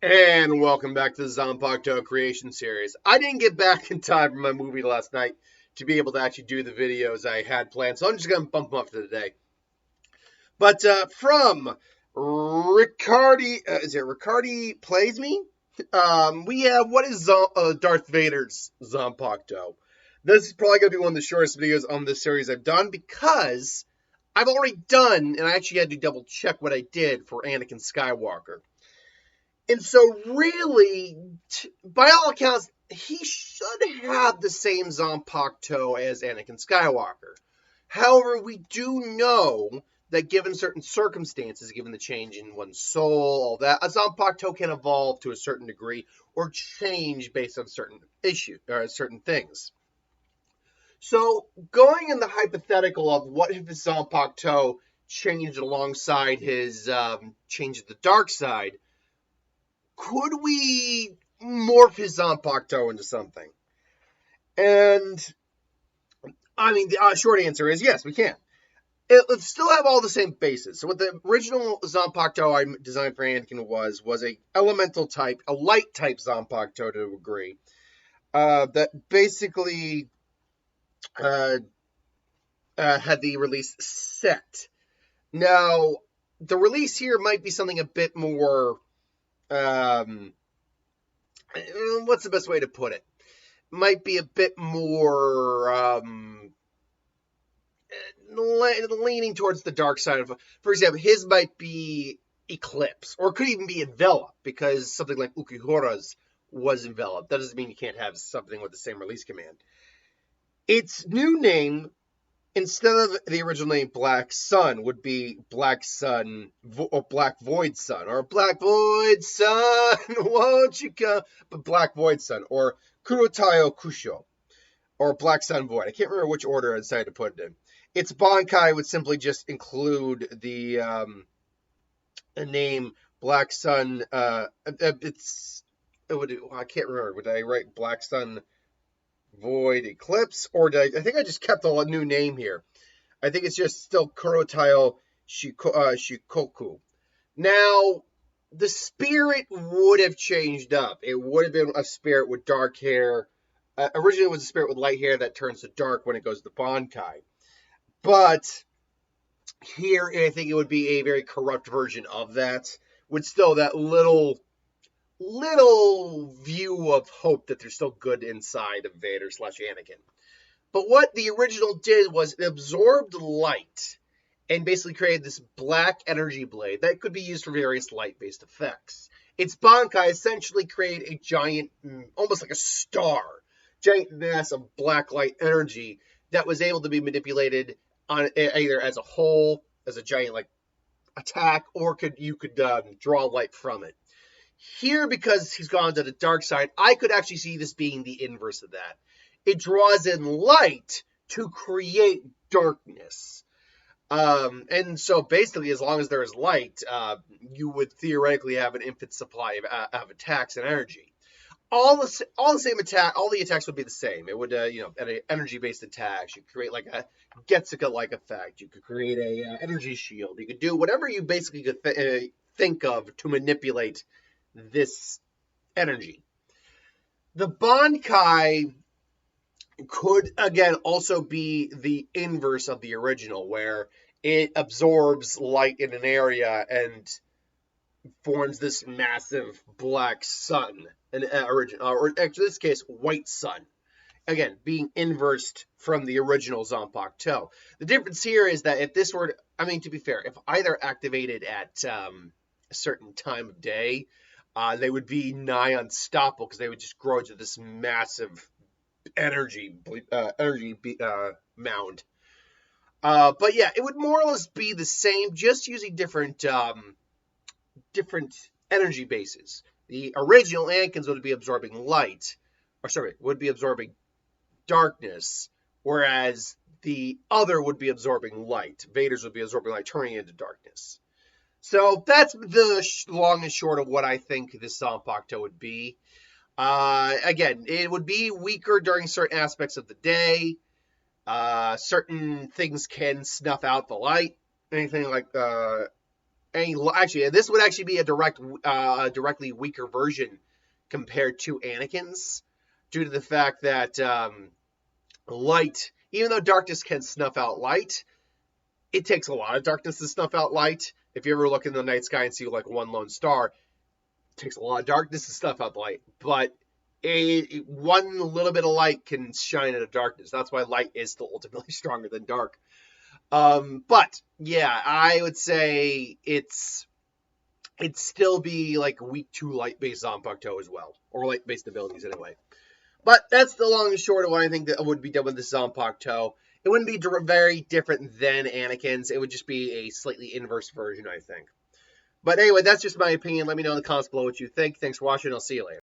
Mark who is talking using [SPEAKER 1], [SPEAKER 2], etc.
[SPEAKER 1] And welcome back to the Zanpakuto creation series. I didn't get back in time for my movie last night to be able to actually do the videos I had planned, so I'm just going to bump them up to today. But from Riccardi, is it Riccardi Plays Me? We have what is Darth Vader's Zanpakuto. This is probably going to be one of the shortest videos on this series I've done because I've already done, and I actually had to double check what I did for Anakin Skywalker. And so, really, by all accounts, he should have the same Zanpakuto as Anakin Skywalker. However, we do know that given certain circumstances, given the change in one's soul, all that, a Zanpakuto can evolve to a certain degree or change based on certain issues or certain things. So, going in the hypothetical of what if his Zanpakuto changed alongside his change to the dark side, could we morph his Zanpakuto into something? And, I mean, the short answer is yes, we can. It still have all the same bases. So what the original Zanpakuto I designed for Anakin was a elemental type, a light type Zanpakuto to a degree, that basically had the release set. Now, the release here might be something a bit more... what's the best way to put it? Might be a bit more leaning towards the dark side of. For example, his might be Eclipse, or could even be enveloped, because something like Ukihira's was enveloped. That doesn't mean you can't have something with the same release command. Its new name, instead of the original name Black Sun, would be Black Sun or Black Void Sun, or Black Void Sun, won't you come? But Black Void Sun, or Kurotayo Kusho, or Black Sun Void. I can't remember which order I decided to put it in. Its Bankai would simply just include the name Black Sun. I can't remember. Would I write Black Sun Void Eclipse, or I think I just kept a new name here. I think it's just still Kurotayo Shikoku. Now, the spirit would have changed up. It would have been a spirit with dark hair. Originally, it was a spirit with light hair that turns to dark when it goes to Bankai. But here, I think it would be a very corrupt version of that, with still that little view of hope that there's still good inside of Vader / Anakin. But what the original did was it absorbed light and basically created this black energy blade that could be used for various light-based effects. Its Bankai essentially created a giant, almost like a star, giant mass of black light energy that was able to be manipulated on either as a whole, as a giant like attack, or you could draw light from it. Here, because he's gone to the dark side, I could actually see this being the inverse of that. It draws in light to create darkness. And so basically, as long as there is light, you would theoretically have an infinite supply of attacks and energy. All the attacks would be the same. It would, energy-based attacks. You could create like a Getsuka-like effect. You could create a energy shield. You could do whatever you basically could think of to manipulate this energy. The Bankai could, again, also be the inverse of the original, where it absorbs light in an area and forms this massive black sun, or actually in this case, white sun. Again, being inversed from the original Zanpakuto. The difference here is that if this were, to be fair, if either activated at a certain time of day, they would be nigh unstoppable because they would just grow into this massive energy mound. But yeah, it would more or less be the same, just using different energy bases. The original Anakin's would be absorbing would be absorbing darkness, whereas the other would be absorbing light. Vader's would be absorbing light, turning into darkness. So that's the long and short of what I think this Zanpakuto would be. Again, it would be weaker during certain aspects of the day. Certain things can snuff out the light. Anything like Actually, this would actually be a directly weaker version compared to Anakin's, due to the fact that light, even though darkness can snuff out light, it takes a lot of darkness to snuff out light. If you ever look in the night sky and see like one lone star, it takes a lot of darkness to snuff out the light. But one little bit of light can shine in the darkness. That's why light is still ultimately stronger than dark. But yeah, I would say it'd still be like weak to light-based Zanpakuto as well, or light-based abilities anyway. But that's the long and short of what I think that would be done with the Zanpakuto. It wouldn't be very different than Anakin's. It would just be a slightly inverse version, I think. But anyway, that's just my opinion. Let me know in the comments below what you think. Thanks for watching. I'll see you later.